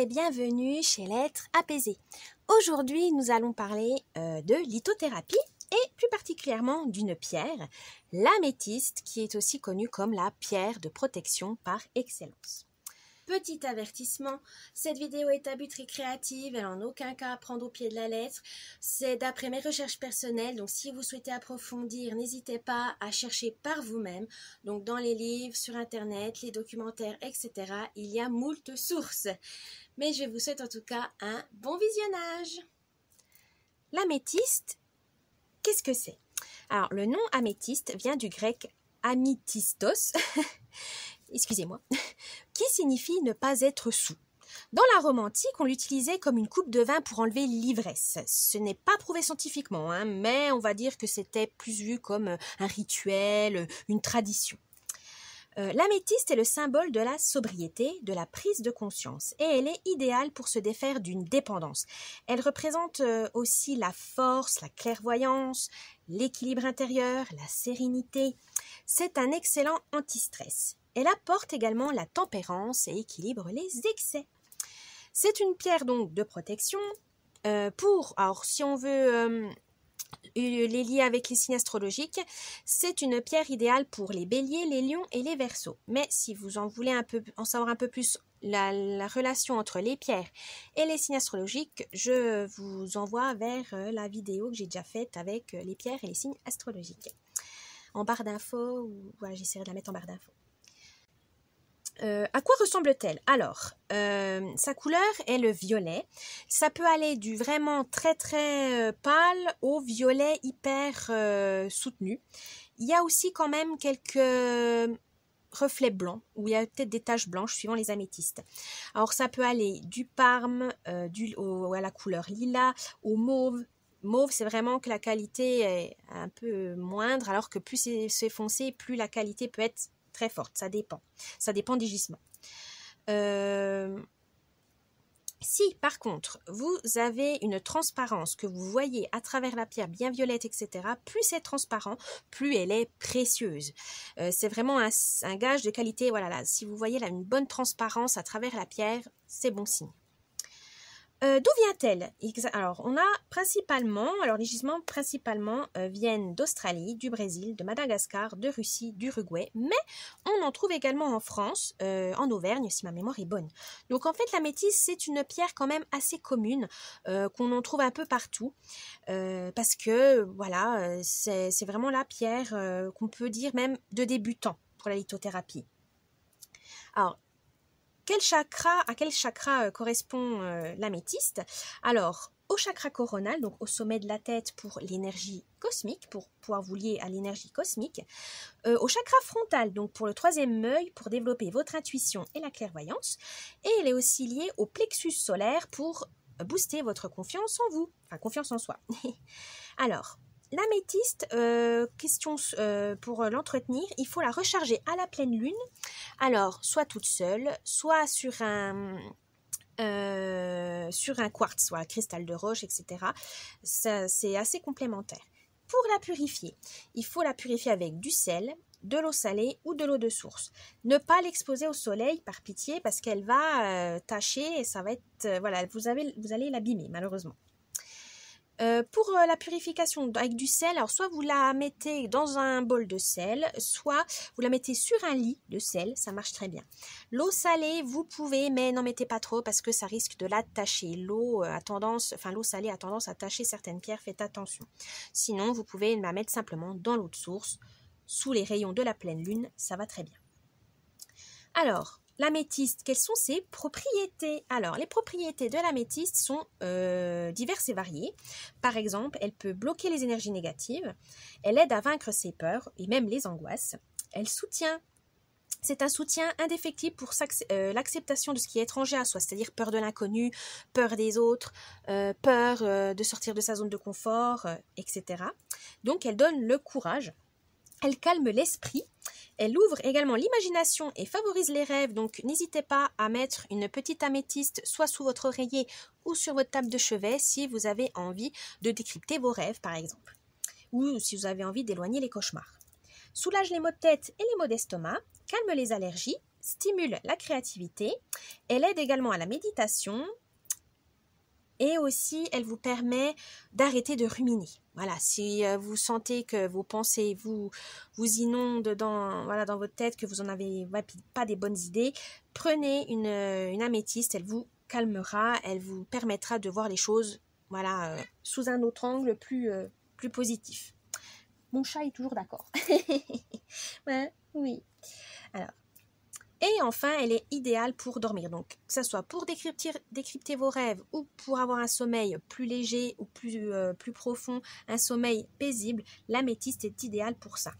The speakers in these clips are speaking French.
et bienvenue chez l'être apaisé. Aujourd'hui, nous allons parler de lithothérapie et plus particulièrement d'une pierre, l'améthyste, qui est aussi connue comme la pierre de protection par excellence. Petit avertissement, cette vidéo est à but récréatif, elle en aucun cas à prendre au pied de la lettre. C'est d'après mes recherches personnelles, donc si vous souhaitez approfondir, n'hésitez pas à chercher par vous-même. Donc dans les livres, sur internet, les documentaires, etc. Il y a moult sources. Mais je vous souhaite en tout cas un bon visionnage. L'améthyste, qu'est-ce que c'est? Alors le nom améthyste vient du grec amithystos, excusez-moi, qui signifie ne pas être saoul. Dans la Rome antique, on l'utilisait comme une coupe de vin pour enlever l'ivresse. Ce n'est pas prouvé scientifiquement, mais on va dire que c'était plus vu comme un rituel, une tradition. L'améthyste est le symbole de la sobriété, de la prise de conscience, et elle est idéale pour se défaire d'une dépendance. Elle représente aussi la force, la clairvoyance, l'équilibre intérieur, la sérénité. C'est un excellent anti-stress. Elle apporte également la tempérance et équilibre les excès. C'est une pierre donc de protection alors si on veut les lier avec les signes astrologiques, c'est une pierre idéale pour les béliers, les lions et les verseaux. Mais si vous en voulez en savoir un peu plus la relation entre les pierres et les signes astrologiques, je vous envoie vers la vidéo que j'ai déjà faite avec les pierres et les signes astrologiques. En barre d'infos, ou voilà, j'essaierai de la mettre en barre d'infos. À quoi ressemble-t-elle? Alors, sa couleur est le violet. Ça peut aller du vraiment très très pâle au violet hyper soutenu. Il y a aussi quand même quelques reflets blancs, où il y a peut-être des taches blanches suivant les améthystes. Alors ça peut aller du parme à la couleur lilas, au mauve. Mauve, c'est vraiment que la qualité est un peu moindre, alors que plus c'est foncé, plus la qualité peut être très forte. Ça dépend des gisements. Si par contre vous avez une transparence que vous voyez à travers la pierre bien violette, etc., plus c'est transparent, plus elle est précieuse. C'est vraiment un gage de qualité. Voilà, là, si vous voyez là une bonne transparence à travers la pierre, c'est bon signe. D'où vient-elle? Alors, on a principalement, les gisements principalement viennent d'Australie, du Brésil, de Madagascar, de Russie, d'Uruguay, mais on en trouve également en France, en Auvergne, si ma mémoire est bonne. Donc en fait, l'améthyste, c'est une pierre quand même assez commune, qu'on en trouve un peu partout, parce que, voilà, c'est vraiment la pierre qu'on peut dire même de débutant pour la lithothérapie. Alors, à quel chakra correspond l'améthyste? Alors, au chakra coronal, donc au sommet de la tête pour l'énergie cosmique, pour pouvoir vous lier à l'énergie cosmique. Au chakra frontal, donc pour le troisième œil, pour développer votre intuition et la clairvoyance. Et elle est aussi liée au plexus solaire pour booster votre confiance en vous, enfin confiance en soi. Alors, l'améthyste, pour l'entretenir, il faut la recharger à la pleine lune. Alors, soit toute seule, soit sur un quartz, soit un cristal de roche, etc. C'est assez complémentaire. Pour la purifier, il faut la purifier avec du sel, de l'eau salée ou de l'eau de source. Ne pas l'exposer au soleil par pitié parce qu'elle va tacher et ça va être... voilà, vous allez l'abîmer malheureusement. Pour la purification avec du sel, alors soit vous la mettez dans un bol de sel, soit vous la mettez sur un lit de sel, ça marche très bien. L'eau salée, vous pouvez, mais n'en mettez pas trop parce que ça risque de la tacher. L'eau salée a tendance à tacher certaines pierres, faites attention. Sinon, vous pouvez la mettre simplement dans l'eau de source, sous les rayons de la pleine lune, ça va très bien. Alors, l'améthyste, quelles sont ses propriétés? Alors, les propriétés de l'améthyste sont diverses et variées. Par exemple, elle peut bloquer les énergies négatives, elle aide à vaincre ses peurs et même les angoisses. C'est un soutien indéfectible pour l'acceptation de ce qui est étranger à soi, c'est-à-dire peur de l'inconnu, peur des autres, peur de sortir de sa zone de confort, etc. Donc, elle donne le courage, elle calme l'esprit. Elle ouvre également l'imagination et favorise les rêves, donc n'hésitez pas à mettre une petite améthyste soit sous votre oreiller ou sur votre table de chevet si vous avez envie de décrypter vos rêves par exemple, ou si vous avez envie d'éloigner les cauchemars. Soulage les maux de tête et les maux d'estomac, calme les allergies, stimule la créativité, elle aide également à la méditation et aussi elle vous permet d'arrêter de ruminer. Voilà, si vous sentez que vos pensées vous inondent dans votre tête, que vous n'en avez pas des bonnes idées, prenez une améthyste, elle vous calmera, elle vous permettra de voir les choses sous un autre angle plus positif. Mon chat est toujours d'accord. Ouais, oui. Alors, et enfin, elle est idéale pour dormir. Donc, que ce soit pour décrypter vos rêves ou pour avoir un sommeil plus léger ou plus profond, un sommeil paisible, l'améthyste est idéale pour ça.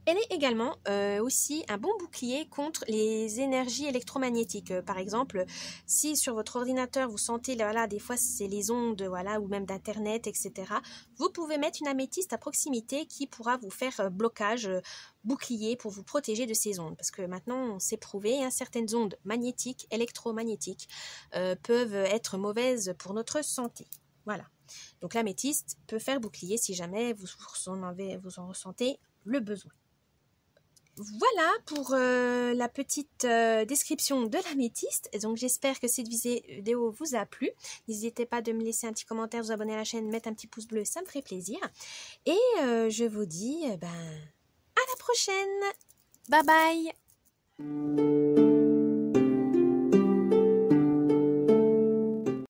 Elle est également aussi un bon bouclier contre les énergies électromagnétiques. Par exemple, si sur votre ordinateur vous sentez, des fois c'est les ondes, ou même d'internet, etc. Vous pouvez mettre une améthyste à proximité qui pourra vous faire blocage, bouclier pour vous protéger de ces ondes. Parce que maintenant, on s'est prouvé, certaines ondes magnétiques, électromagnétiques, peuvent être mauvaises pour notre santé. Voilà. Donc l'améthyste peut faire bouclier si jamais vous en ressentez le besoin. Voilà pour la petite description de l'améthyste. Donc j'espère que cette vidéo vous a plu. N'hésitez pas de me laisser un petit commentaire, vous abonner à la chaîne, mettre un petit pouce bleu, ça me ferait plaisir. Et je vous dis à la prochaine. Bye bye.